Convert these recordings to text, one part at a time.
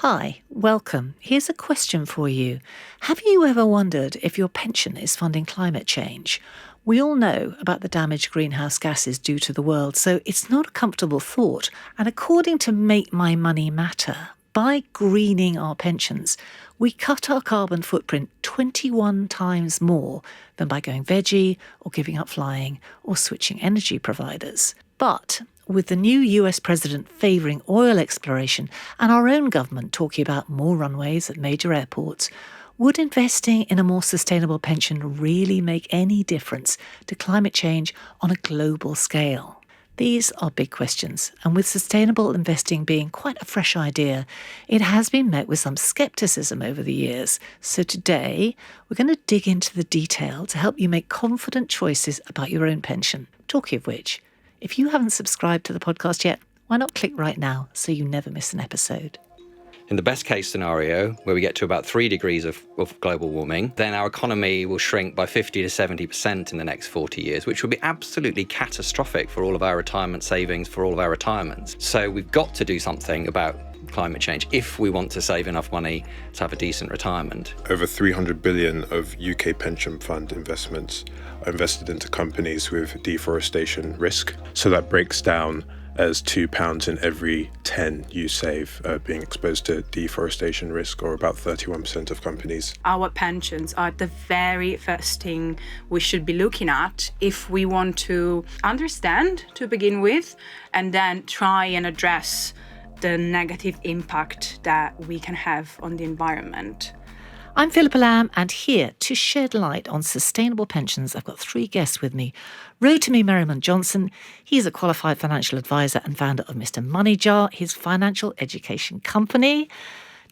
Hi, welcome. Here's a question for you. Have you ever wondered if your pension is funding climate change? We all know about the damage greenhouse gases do to the world, so it's not a comfortable thought. And according to Make My Money Matter, by greening our pensions, we cut our carbon footprint 21 times more than by going veggie or giving up flying or switching energy providers. But with the new US president favouring oil exploration and our own government talking about more runways at major airports, would investing in a more sustainable pension really make any difference to climate change on a global scale? These are big questions, and with sustainable investing being quite a fresh idea, it has been met with some scepticism over the years. So today, we're going to dig into the detail to help you make confident choices about your own pension. Talking of which, if you haven't subscribed to the podcast yet, why not click right now so you never miss an episode? In the best case scenario, where we get to about 3 degrees of global warming, then our economy will shrink by 50 to 70% in the next 40 years, which will be absolutely catastrophic for all of our retirement savings, for all of our retirements. So we've got to do something about climate change if we want to save enough money to have a decent retirement. Over 300 billion of UK pension fund investments are invested into companies with deforestation risk. So that breaks down as £2 in every 10 you save being exposed to deforestation risk, or about 31% of companies. Our pensions are the very first thing we should be looking at if we want to understand to begin with, and then try and address the negative impact that we can have on the environment. I'm Philippa Lamb, and here to shed light on sustainable pensions, I've got 3 guests with me. Rotimi Merriman-Johnson, he's a qualified financial advisor and founder of Mr.MoneyJar, his financial education company.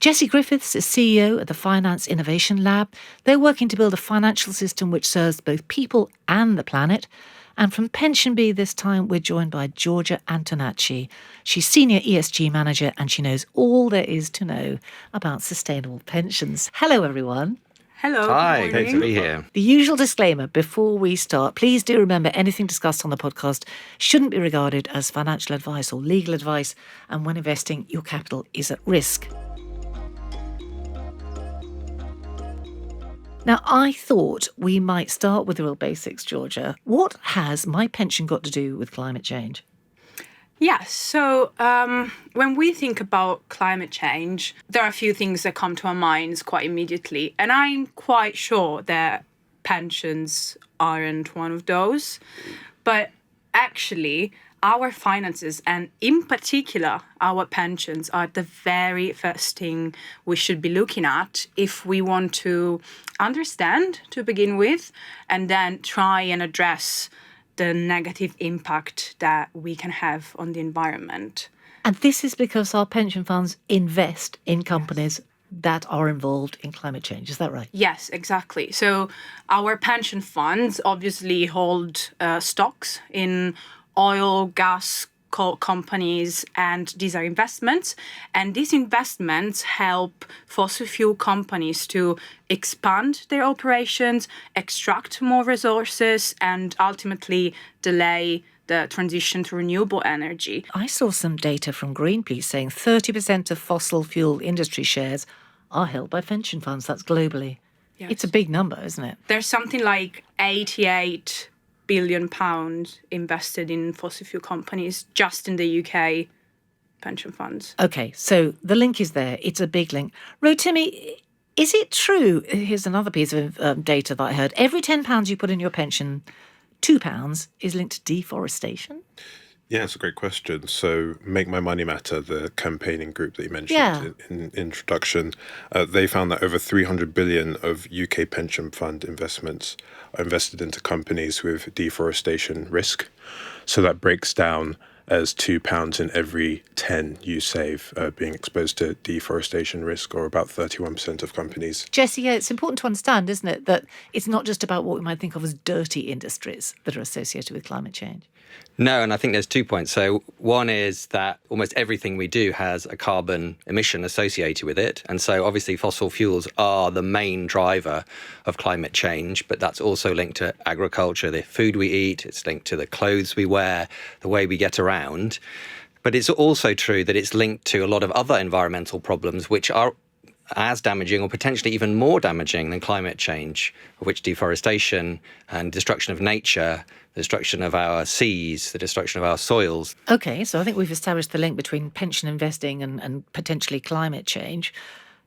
Jessie Griffiths is CEO at the Finance Innovation Lab. They're working to build a financial system which serves both people and the planet. And from PensionBee this time, we're joined by Giorgia Antonacci. She's Senior ESG Manager and she knows all there is to know about sustainable pensions. Hello, everyone. Hello. Hi, great to be here. The usual disclaimer before we start, please do remember anything discussed on the podcast shouldn't be regarded as financial advice or legal advice, and when investing, your capital is at risk. Now, I thought we might start with the real basics, Giorgia. What has my pension got to do with climate change? Yes, so when we think about climate change, there are a few things that come to our minds quite immediately. And I'm quite sure that pensions aren't one of those. But actually, our finances, and in particular our pensions, are the very first thing we should be looking at if we want to understand to begin with, and then try and address the negative impact that we can have on the environment. And this is because our pension funds invest in companies that are involved in climate change. Is that right? Yes, exactly. So our pension funds obviously hold stocks in oil, gas companies, and these are investments. And these investments help fossil fuel companies to expand their operations, extract more resources, and ultimately delay the transition to renewable energy. I saw some data from Greenpeace saying 30% of fossil fuel industry shares are held by pension funds. That's globally. Yes. It's a big number, isn't it? There's something like 88 billion pounds invested in fossil fuel companies just in the UK pension funds. Okay, so the link is there. It's a big link. Rotimi, is it true? Here's another piece of data that I heard. Every £10 you put in your pension, £2 is linked to deforestation? Yeah, it's a great question. So Make My Money Matter, the campaigning group that you mentioned in introduction, they found that over 300 billion of UK pension fund investments are invested into companies with deforestation risk. So that breaks down as £2 in every 10 you save being exposed to deforestation risk, or about 31% of companies. Jessie, yeah, it's important to understand, isn't it, that it's not just about what we might think of as dirty industries that are associated with climate change. No, and I think there's 2 points. So one is that almost everything we do has a carbon emission associated with it. And so obviously fossil fuels are the main driver of climate change, but that's also linked to agriculture, the food we eat, it's linked to the clothes we wear, the way we get around. But it's also true that it's linked to a lot of other environmental problems which are as damaging or potentially even more damaging than climate change, of which deforestation and destruction of nature, the destruction of our seas, the destruction of our soils. Okay, so I think we've established the link between pension investing and potentially climate change.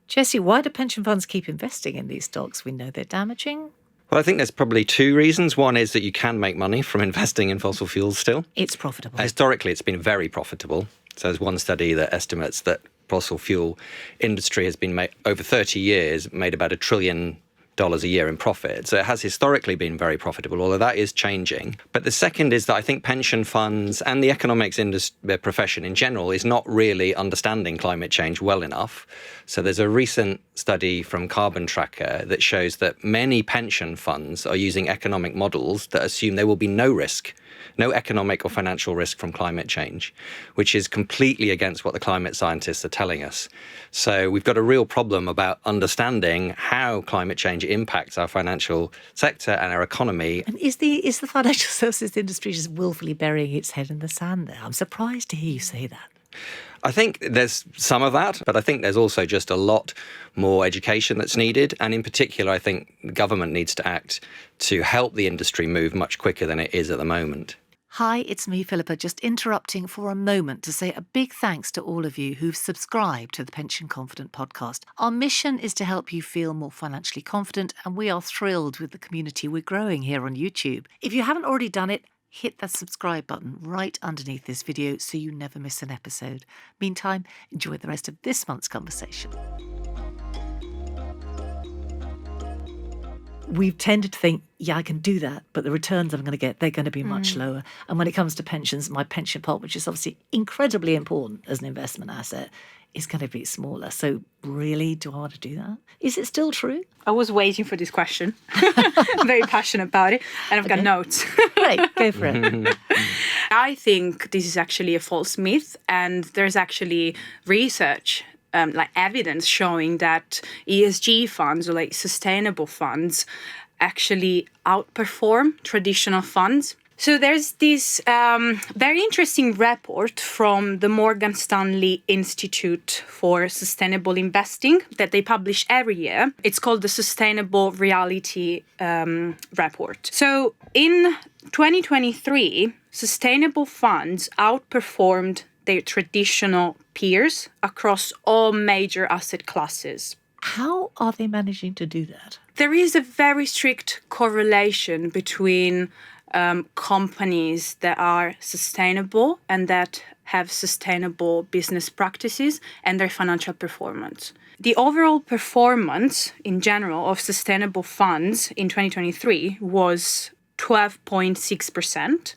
Jessie, why do pension funds keep investing in these stocks? We know they're damaging. Well, I think there's probably two reasons. One is that you can make money from investing in fossil fuels still. It's profitable. Historically, it's been very profitable. So there's one study that estimates that fossil fuel industry has been made over 30 years, made about $1 trillion a year in profit. So it has historically been very profitable, although that is changing. But the second is that I think pension funds and the economics profession in general is not really understanding climate change well enough. So there's a recent study from Carbon Tracker that shows that many pension funds are using economic models that assume there will be no risk, no economic or financial risk from climate change, which is completely against what the climate scientists are telling us. So we've got a real problem about understanding how climate change impacts our financial sector and our economy. And is the financial services industry just willfully burying its head in the sand there? I'm surprised to hear you say that. I think there's some of that, but I think there's also just a lot more education that's needed. And in particular, I think the government needs to act to help the industry move much quicker than it is at the moment. Hi, it's me, Philippa, just interrupting for a moment to say a big thanks to all of you who've subscribed to the Pension Confident podcast. Our mission is to help you feel more financially confident, and we are thrilled with the community we're growing here on YouTube. If you haven't already done it, hit that subscribe button right underneath this video so you never miss an episode. Meantime, enjoy the rest of this month's conversation. We've tended to think, yeah, I can do that, but the returns I'm going to get, they're going to be much lower. And when it comes to pensions, my pension pot, which is obviously incredibly important as an investment asset, is going to be smaller. So really, do I want to do that? Is it still true? I was waiting for this question. I'm very passionate about it, and I've got notes. Great, go for it. I think this is actually a false myth, and there's actually research like evidence showing that ESG funds or like sustainable funds actually outperform traditional funds. So there's this very interesting report from the Morgan Stanley Institute for Sustainable Investing that they publish every year. It's called the Sustainable Reality Report. So in 2023, sustainable funds outperformed their traditional peers across all major asset classes. How are they managing to do that? There is a very strict correlation between companies that are sustainable and that have sustainable business practices and their financial performance. The overall performance in general of sustainable funds in 2023 was 12.6%.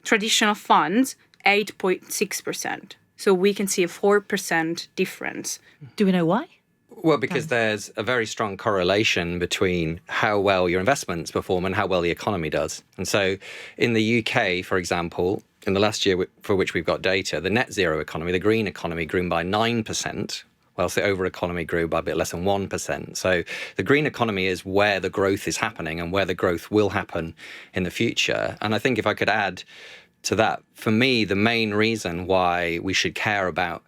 Traditional funds, 8.6%. So we can see a 4% difference. Do we know why? Well, because there's a very strong correlation between how well your investments perform and how well the economy does. And so in the UK, for example, in the last year for which we've got data, the net zero economy, the green economy, grew by 9%, whilst the over economy grew by a bit less than 1%. So the green economy is where the growth is happening and where the growth will happen in the future. And I think if I could add to that, for me, the main reason why we should care about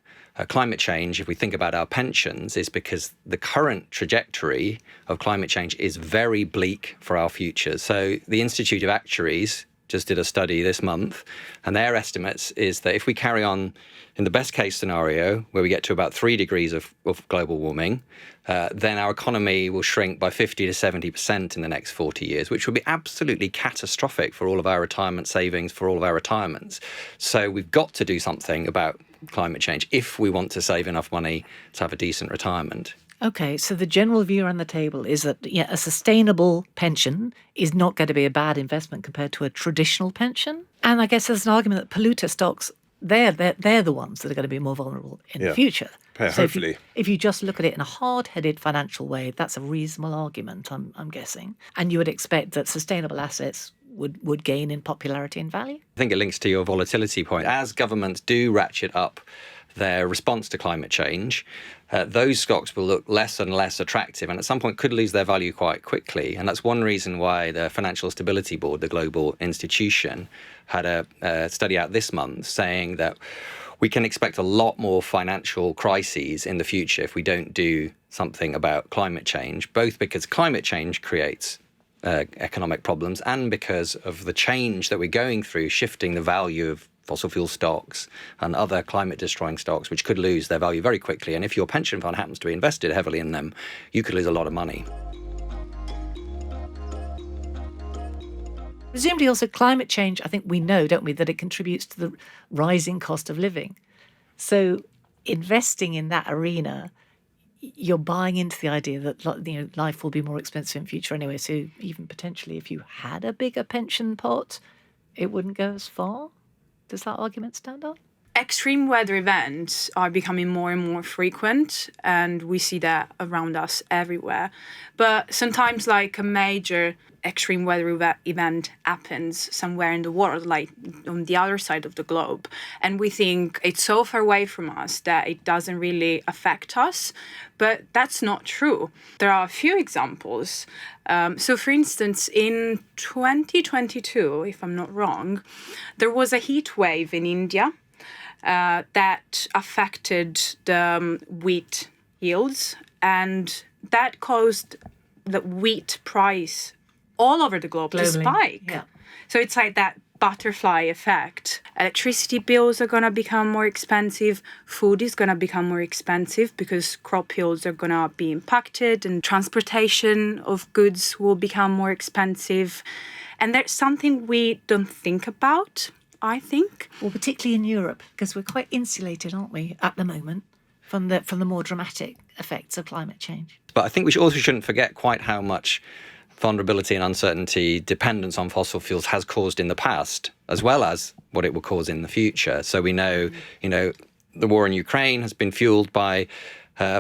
climate change, if we think about our pensions, is because the current trajectory of climate change is very bleak for our future. So the Institute of Actuaries just did a study this month, and their estimates is that if we carry on in the best case scenario, where we get to about 3 degrees of global warming, then our economy will shrink by 50 to 70% in the next 40 years, which will be absolutely catastrophic for all of our retirement savings, for all of our retirements. So we've got to do something about climate change if we want to save enough money to have a decent retirement. Okay, so the general view around the table is that a sustainable pension is not going to be a bad investment compared to a traditional pension. And I guess there's an argument that polluter stocks, they're the ones that are going to be more vulnerable in the future. Yeah, so hopefully. If you just look at it in a hard-headed financial way, that's a reasonable argument, I'm guessing. And you would expect that sustainable assets would gain in popularity and value? I think it links to your volatility point. As governments do ratchet up their response to climate change, those stocks will look less and less attractive and at some point could lose their value quite quickly. And that's one reason why the Financial Stability Board, the global institution, had a study out this month saying that we can expect a lot more financial crises in the future if we don't do something about climate change, both because climate change creates economic problems and because of the change that we're going through, shifting the value of fossil fuel stocks and other climate-destroying stocks, which could lose their value very quickly. And if your pension fund happens to be invested heavily in them, you could lose a lot of money. Presumably also climate change, I think we know, don't we, that it contributes to the rising cost of living. So investing in that arena, you're buying into the idea that life will be more expensive in future anyway. So even potentially if you had a bigger pension pot, it wouldn't go as far. Does that argument stand up? Extreme weather events are becoming more and more frequent, and we see that around us everywhere. But sometimes like a major extreme weather event happens somewhere in the world, like on the other side of the globe, and we think it's so far away from us that it doesn't really affect us. But that's not true. There are a few examples. So for instance, in 2022, if I'm not wrong, there was a heat wave in India that affected the wheat yields, and that caused the wheat price all over the globe to spike. Yeah. So it's like that butterfly effect. Electricity bills are going to become more expensive. Food is going to become more expensive because crop yields are going to be impacted, and transportation of goods will become more expensive. And there's something we don't think about, I think. Well, particularly in Europe, because we're quite insulated, aren't we, at the moment, from the more dramatic effects of climate change. But I think we also shouldn't forget quite how much vulnerability and uncertainty dependence on fossil fuels has caused in the past, as well as what it will cause in the future. So we know, the war in Ukraine has been fueled by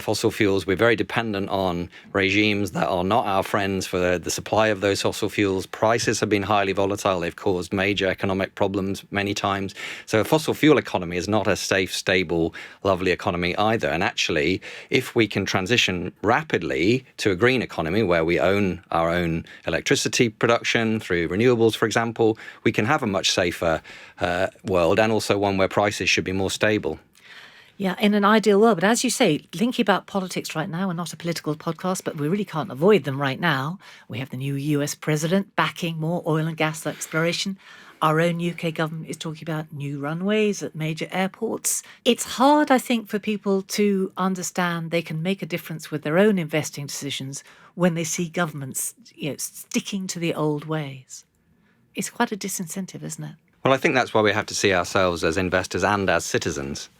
fossil fuels. We're very dependent on regimes that are not our friends for the supply of those fossil fuels. Prices have been highly volatile. They've caused major economic problems many times. So a fossil fuel economy is not a safe, stable, lovely economy either. And actually, if we can transition rapidly to a green economy where we own our own electricity production through renewables, for example, we can have a much safer world, and also one where prices should be more stable. Yeah, in an ideal world. But as you say, thinking about politics right now, we're not a political podcast, but we really can't avoid them right now. We have the new US president backing more oil and gas exploration. Our own UK government is talking about new runways at major airports. It's hard, I think, for people to understand they can make a difference with their own investing decisions when they see governments, sticking to the old ways. It's quite a disincentive, isn't it? Well, I think that's why we have to see ourselves as investors and as citizens.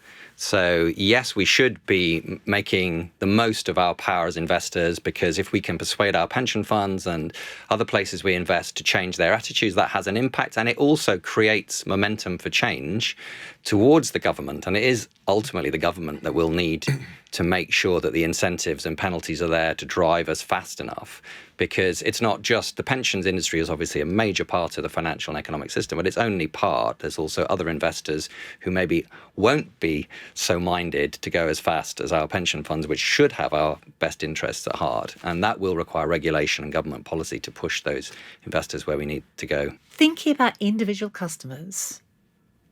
So, yes, we should be making the most of our power as investors, because if we can persuade our pension funds and other places we invest to change their attitudes, that has an impact. And it also creates momentum for change towards the government. And it is ultimately the government that will need to make sure that the incentives and penalties are there to drive us fast enough. Because it's not just the pensions industry is obviously a major part of the financial and economic system, but it's only part. There's also other investors who maybe won't be so minded to go as fast as our pension funds, which should have our best interests at heart. And that will require regulation and government policy to push those investors where we need to go. Thinking about individual customers,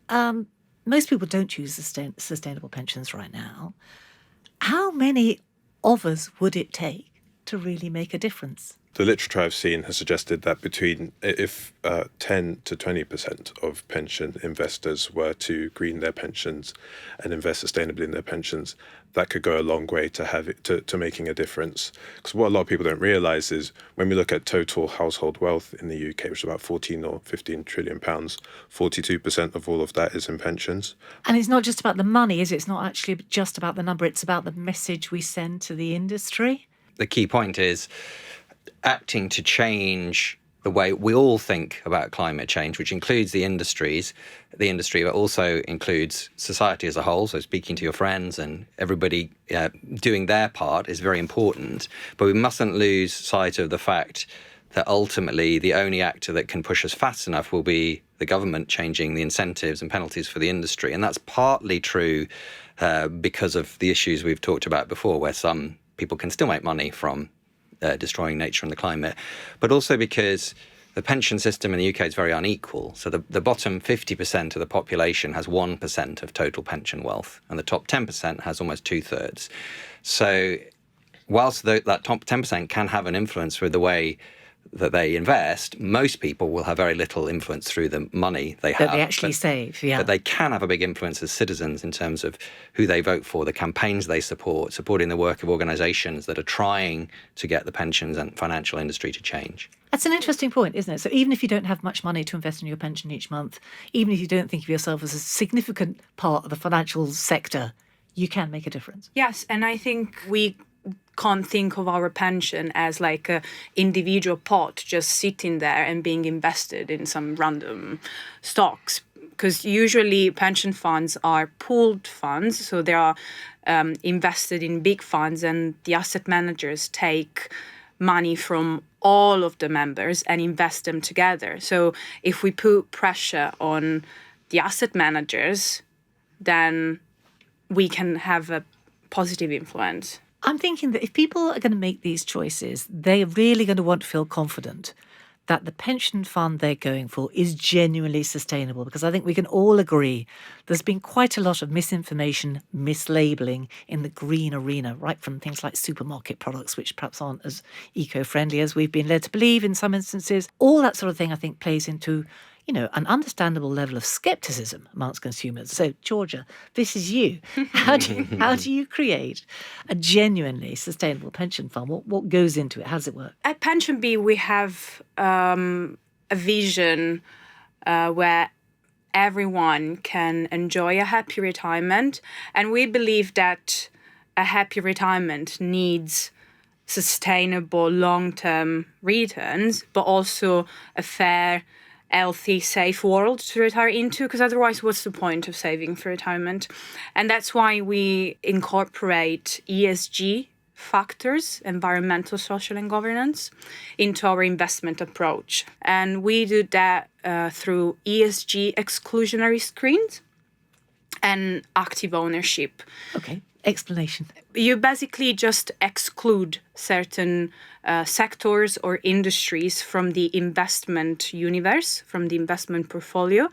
most people don't choose sustainable pensions right now. How many of us would it take to really make a difference? The literature I've seen has suggested that if 10 to 20% of pension investors were to green their pensions and invest sustainably in their pensions, that could go a long way to making a difference. Because what a lot of people don't realise is when we look at total household wealth in the UK, which is about 14 or 15 trillion pounds, 42% of all of that is in pensions. And it's not just about the money, is it? It's not actually just about the number, it's about the message we send to the industry. The key point is acting to change the way we all think about climate change, which includes the industry, but also includes society as a whole. So speaking to your friends and everybody doing their part is very important. But we mustn't lose sight of the fact that ultimately the only actor that can push us fast enough will be the government changing the incentives and penalties for the industry. And that's partly true because of the issues we've talked about before, where some people can still make money from destroying nature and the climate, but also because the pension system in the UK is very unequal. So the bottom 50% of the population has 1% of total pension wealth, and the top 10% has almost 2/3. So whilst that top 10% can have an influence with the way that they invest, most people will have very little influence through the money they have. That they actually save, yeah. But they can have a big influence as citizens in terms of who they vote for, the campaigns they support, supporting the work of organisations that are trying to get the pensions and financial industry to change. That's an interesting point, isn't it? So even if you don't have much money to invest in your pension each month, even if you don't think of yourself as a significant part of the financial sector, you can make a difference. Yes, and I think we can't think of our pension as like a individual pot just sitting there and being invested in some random stocks, because usually pension funds are pooled funds, so they are invested in big funds, and the asset managers take money from all of the members and invest them together. So if we put pressure on the asset managers, then we can have a positive influence. I'm thinking that if people are going to make these choices, they're really going to want to feel confident that the pension fund they're going for is genuinely sustainable, because I think we can all agree there's been quite a lot of misinformation, mislabeling in the green arena, right from things like supermarket products, which perhaps aren't as eco-friendly as we've been led to believe in some instances. All that sort of thing, I think, plays into an understandable level of scepticism amongst consumers. So, Giorgia, this is you. How do you create a genuinely sustainable pension fund? What goes into it? How does it work? At PensionBee, we have a vision where everyone can enjoy a happy retirement. And we believe that a happy retirement needs sustainable long-term returns, but also a fair, healthy, safe world to retire into, because otherwise what's the point of saving for retirement? And that's why we incorporate ESG factors, environmental, social and governance, into our investment approach. And we do that through ESG exclusionary screens and active ownership. Okay, explanation. You basically just exclude certain sectors or industries from the investment universe, from the investment portfolio,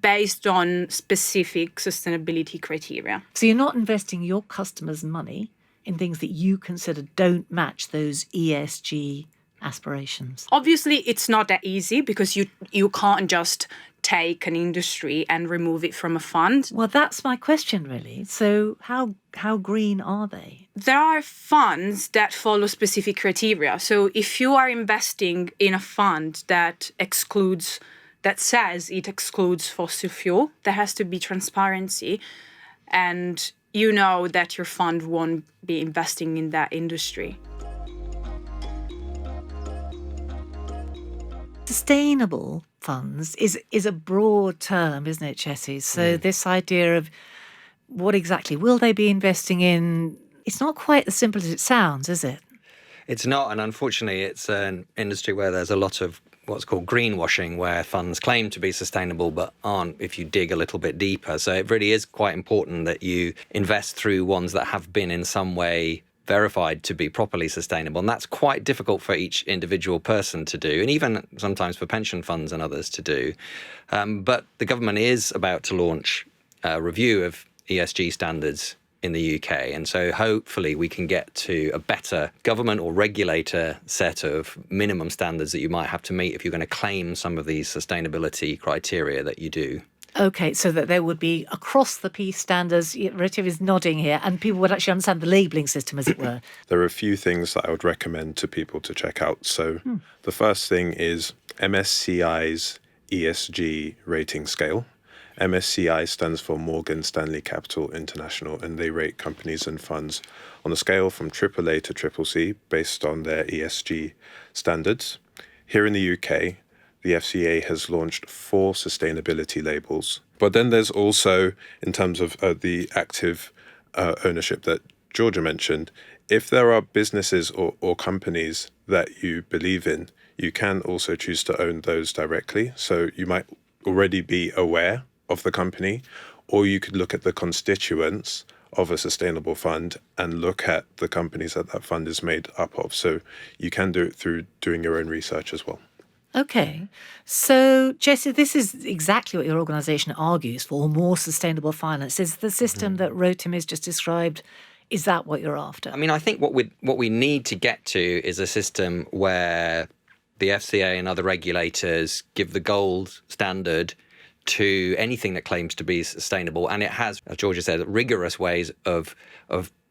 based on specific sustainability criteria. So you're not investing your customers' money in things that you consider don't match those ESG aspirations. Obviously, it's not that easy, because you can't just take an industry and remove it from a fund. Well, that's my question, really. So how green are they? There are funds that follow specific criteria. So if you are investing in a fund that says it excludes fossil fuel, there has to be transparency, and you know that your fund won't be investing in that industry. Sustainable funds is a broad term, isn't it, Jessie? So this idea of what exactly will they be investing in, it's not quite as simple as it sounds, is it? It's not, and unfortunately it's an industry where there's a lot of what's called greenwashing, where funds claim to be sustainable but aren't if you dig a little bit deeper. So it really is quite important that you invest through ones that have been in some way verified to be properly sustainable. And that's quite difficult for each individual person to do, and even sometimes for pension funds and others to do. But the government is about to launch a review of ESG standards in the UK. And so hopefully we can get to a better government or regulator set of minimum standards that you might have to meet if you're going to claim some of these sustainability criteria that you do. Okay, so that there would be across the piece standards. Rotimi is nodding here, and people would actually understand the labelling system, as it were. There are a few things that I would recommend to people to check out. So the first thing is MSCI's ESG rating scale. MSCI stands for Morgan Stanley Capital International, and they rate companies and funds on a scale from AAA to CCC based on their ESG standards. Here in the UK, the FCA has launched 4 sustainability labels. But then there's also, in terms of the active ownership that Giorgia mentioned, if there are businesses or companies that you believe in, you can also choose to own those directly. So you might already be aware of the company, or you could look at the constituents of a sustainable fund and look at the companies that fund is made up of. So you can do it through doing your own research as well. Okay. So, Jesse, this is exactly what your organisation argues for, more sustainable finance. Is the system that Rotimi has just described, is that what you're after? I mean, I think what we need to get to is a system where the FCA and other regulators give the gold standard to anything that claims to be sustainable. And it has, as Giorgia said, rigorous ways of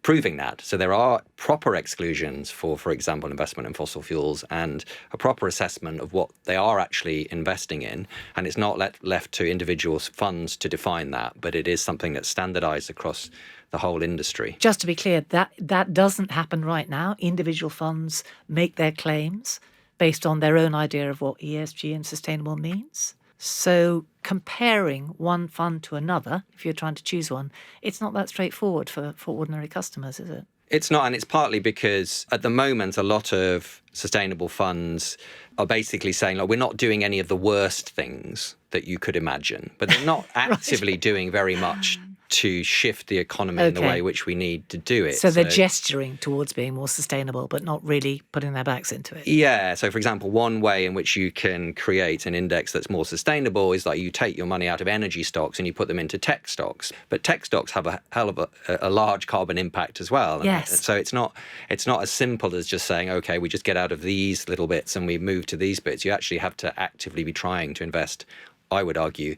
proving that. So there are proper exclusions for example, investment in fossil fuels and a proper assessment of what they are actually investing in. And it's not left to individual funds to define that, but it is something that's standardized across the whole industry. Just to be clear, that doesn't happen right now. Individual funds make their claims based on their own idea of what ESG and sustainable means. So comparing one fund to another, if you're trying to choose one, it's not that straightforward for ordinary customers, is it? It's not, and it's partly because at the moment, a lot of sustainable funds are basically saying, like, we're not doing any of the worst things that you could imagine, but they're not actively doing very much to shift the economy in the way which we need to do it. So they're gesturing towards being more sustainable, but not really putting their backs into it. Yeah. So, for example, one way in which you can create an index that's more sustainable is like you take your money out of energy stocks and you put them into tech stocks. But tech stocks have a hell of a large carbon impact as well. Yes. So it's not as simple as just saying, OK, we just get out of these little bits and we move to these bits. You actually have to actively be trying to invest, I would argue,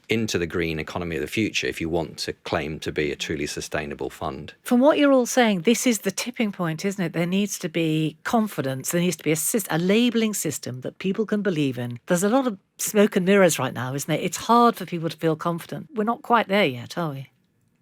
into the green economy of the future if you want to claim to be a truly sustainable fund. From what you're all saying, this is the tipping point, isn't it? There needs to be confidence. There needs to be a labelling system that people can believe in. There's a lot of smoke and mirrors right now, isn't it? It's hard for people to feel confident. We're not quite there yet, are we?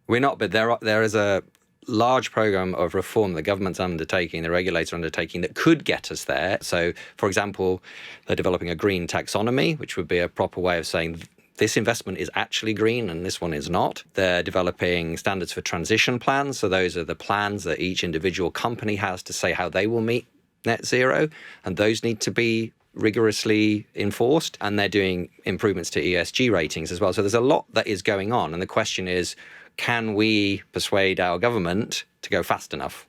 We're not, but there is a large program of reform the government's undertaking, the regulator undertaking, that could get us there. So, for example, they're developing a green taxonomy, which would be a proper way of saying this investment is actually green and this one is not. They're developing standards for transition plans. So those are the plans that each individual company has to say how they will meet net zero. And those need to be rigorously enforced. And they're doing improvements to ESG ratings as well. So there's a lot that is going on. And the question is, can we persuade our government to go fast enough?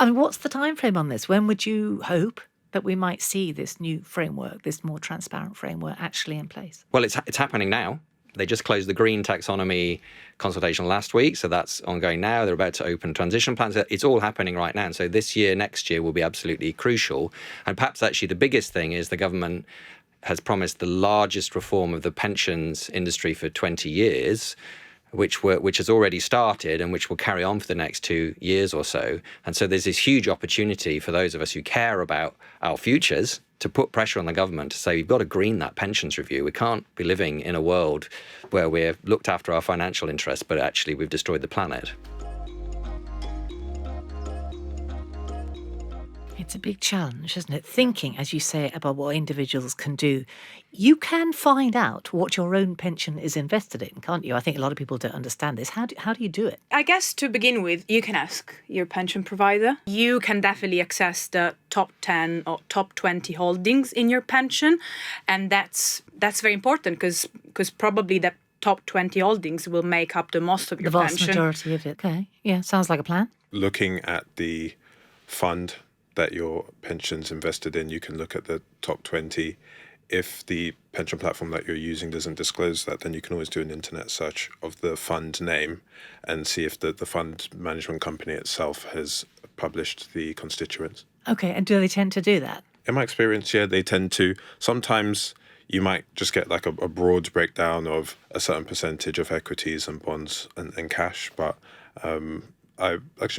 I mean, what's the time frame on this? When would you hope that we might see this new framework, this more transparent framework actually in place? Well, it's happening now. They just closed the green taxonomy consultation last week, so that's ongoing now. They're about to open transition plans. It's all happening right now. And so this year, next year will be absolutely crucial. And perhaps actually the biggest thing is the government has promised the largest reform of the pensions industry for 20 years, which has already started and which will carry on for the next 2 years or so. And so there's this huge opportunity for those of us who care about our futures to put pressure on the government to say, you've got to green that pensions review. We can't be living in a world where we're looked after our financial interests, but actually we've destroyed the planet. It's a big challenge, isn't it? Thinking, as you say, about what individuals can do. You can find out what your own pension is invested in, can't you? I think a lot of people don't understand this. How do you do it? I guess to begin with, you can ask your pension provider. You can definitely access the top 10 or top 20 holdings in your pension. And that's very important because probably the top 20 holdings will make up the most of your pension. The vast majority of it. Okay. Yeah, sounds like a plan. Looking at the fund that your pension's invested in, you can look at the top 20. If the pension platform that you're using doesn't disclose that, then you can always do an internet search of the fund name and see if the fund management company itself has published the constituents. Okay, and do they tend to do that? In my experience, yeah, they tend to. Sometimes you might just get like a broad breakdown of a certain percentage of equities and bonds and cash, but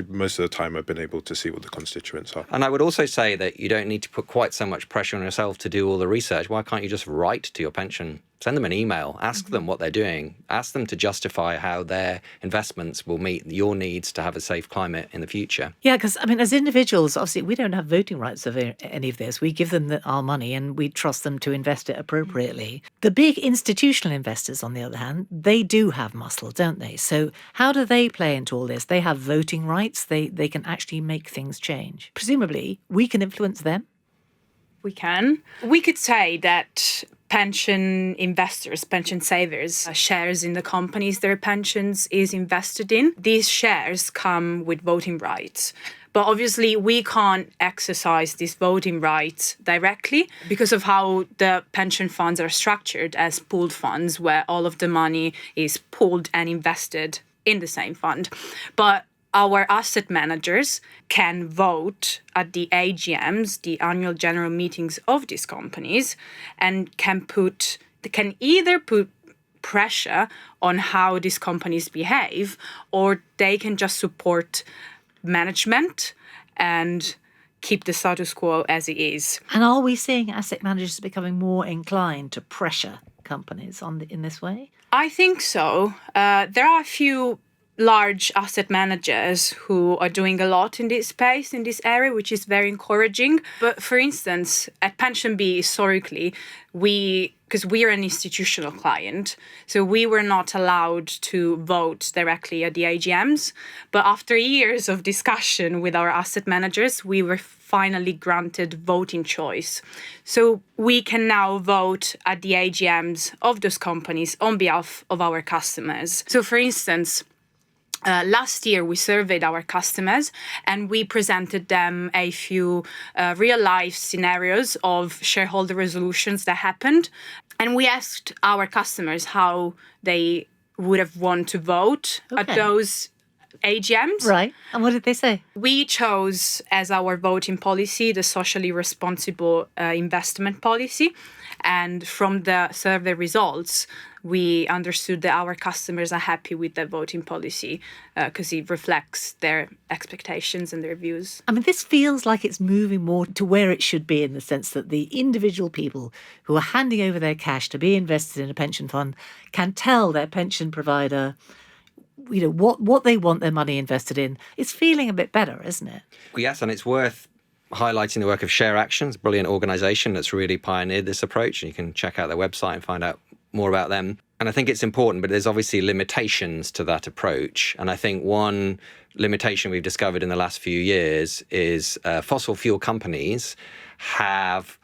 most of the time I've been able to see what the constituents are. And I would also say that you don't need to put quite so much pressure on yourself to do all the research. Why can't you just write to your pension? Send them an email, ask them what they're doing, ask them to justify how their investments will meet your needs to have a safe climate in the future. Yeah, because, I mean, as individuals, obviously, we don't have voting rights over any of this. We give them our money and we trust them to invest it appropriately. The big institutional investors, on the other hand, they do have muscle, don't they? So how do they play into all this? They have voting rights. They can actually make things change. Presumably, we can influence them. We can. We could say that pension investors, pension savers, shares in the companies their pensions is invested in. These shares come with voting rights. But obviously, we can't exercise this voting right directly because of how the pension funds are structured as pooled funds, where all of the money is pooled and invested in the same fund. But our asset managers can vote at the AGMs, the annual general meetings of these companies, and can either put pressure on how these companies behave, or they can just support management and keep the status quo as it is. And are we seeing asset managers becoming more inclined to pressure companies in this way? I think so. There are a few large asset managers who are doing a lot in this space, in this area, which is very encouraging. But for instance, at PensionBee, historically, because we are an institutional client, so we were not allowed to vote directly at the AGMs. But after years of discussion with our asset managers, we were finally granted voting choice. So we can now vote at the AGMs of those companies on behalf of our customers. So for instance, last year, we surveyed our customers and we presented them a few real-life scenarios of shareholder resolutions that happened. And we asked our customers how they would have wanted to vote at those AGMs. Right. And what did they say? We chose as our voting policy the socially responsible investment policy. And from the survey results, we understood that our customers are happy with the voting policy because it reflects their expectations and their views. I mean, this feels like it's moving more to where it should be, in the sense that the individual people who are handing over their cash to be invested in a pension fund can tell their pension provider, you know, what they want their money invested in. It's feeling a bit better, isn't it? Well, yes, and it's worth highlighting the work of Share Actions, a brilliant organisation that's really pioneered this approach. And you can check out their website and find out more about them. And I think it's important, but there's obviously limitations to that approach. And I think one limitation we've discovered in the last few years is fossil fuel companies have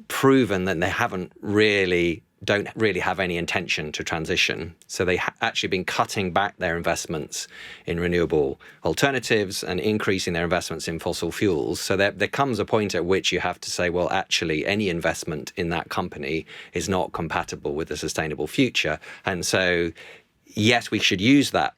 proven that they don't really have any intention to transition. So they actually been cutting back their investments in renewable alternatives and increasing their investments in fossil fuels. So there comes a point at which you have to say, well, actually, any investment in that company is not compatible with a sustainable future. And so, yes, we should use that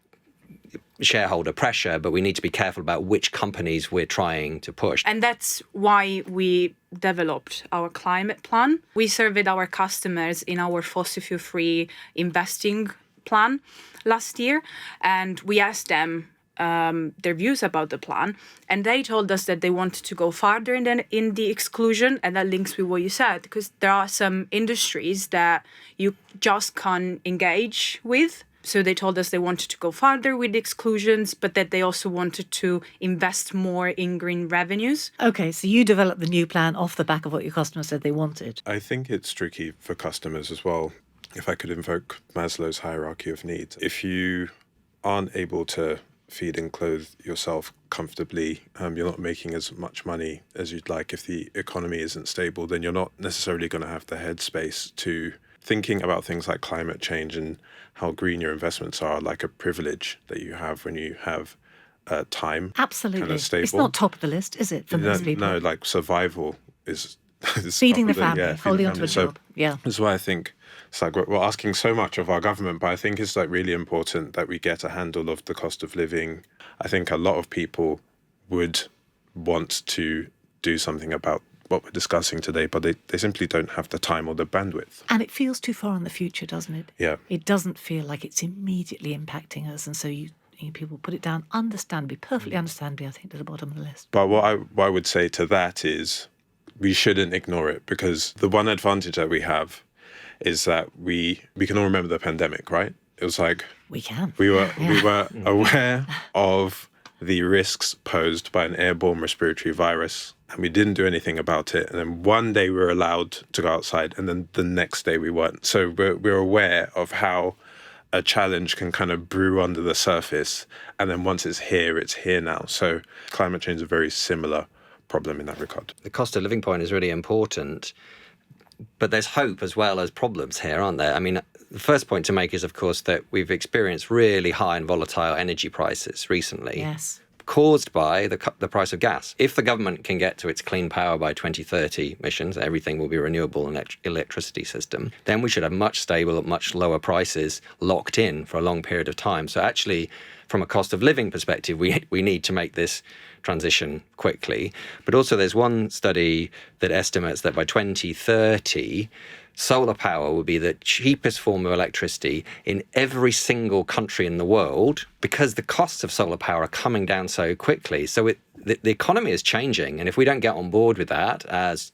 shareholder pressure, but we need to be careful about which companies we're trying to push. And that's why we developed our climate plan. We surveyed our customers in our fossil fuel-free investing plan last year, and we asked them their views about the plan, and they told us that they wanted to go farther in the exclusion, and that links with what you said, because there are some industries that you just can't engage with. So they told us they wanted to go farther with the exclusions, but that they also wanted to invest more in green revenues. Okay, so you developed the new plan off the back of what your customers said they wanted. I think it's tricky for customers as well. If I could invoke Maslow's hierarchy of needs, if you aren't able to feed and clothe yourself comfortably, you're not making as much money as you'd like. If the economy isn't stable, then you're not necessarily going to have the headspace to thinking about things like climate change and how green your investments are, like a privilege that you have when you have time. Absolutely. Kind of stable. It's not top of the list, is it, for most people? No, like survival is feeding the family, holding onto a job. Yeah. That's why I think it's like we're asking so much of our government, but I think it's like really important that we get a handle of the cost of living. I think a lot of people would want to do something about what we're discussing today, but they simply don't have the time or the bandwidth. And it feels too far in the future, doesn't it? Yeah. It doesn't feel like it's immediately impacting us, and so people put it down understandably, perfectly understandably, I think, to the bottom of the list. But what I would say to that is we shouldn't ignore it, because the one advantage that we have is that we can all remember the pandemic, right? It was like we were aware of the risks posed by an airborne respiratory virus, and we didn't do anything about it. And then one day we were allowed to go outside, and then the next day we weren't. So we're aware of how a challenge can kind of brew under the surface, and then once it's here now. So climate change is a very similar problem in that regard. The cost of living point is really important, but there's hope as well as problems here, aren't there? I mean, the first point to make is, of course, that we've experienced really high and volatile energy prices recently. Yes. caused by the price of gas. If the government can get to its clean power by 2030 missions, everything will be renewable in electricity system, then we should have much stable, much lower prices locked in for a long period of time. So actually, from a cost of living perspective, we need to make this transition quickly. But also there's one study that estimates that by 2030, solar power will be the cheapest form of electricity in every single country in the world because the costs of solar power are coming down so quickly. So the economy is changing. And if we don't get on board with that as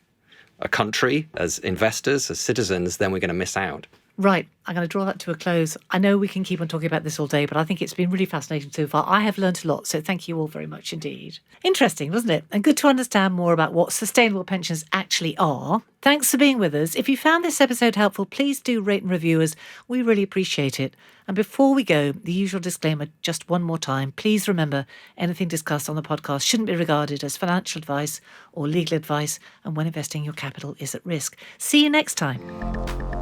a country, as investors, as citizens, then we're going to miss out. Right. I'm going to draw that to a close. I know we can keep on talking about this all day, but I think it's been really fascinating so far. I have learned a lot, so thank you all very much indeed. Interesting, wasn't it? And good to understand more about what sustainable pensions actually are. Thanks for being with us. If you found this episode helpful, please do rate and review us. We really appreciate it. And before we go, the usual disclaimer just one more time. Please remember, anything discussed on the podcast shouldn't be regarded as financial advice or legal advice, and when investing, your capital is at risk. See you next time.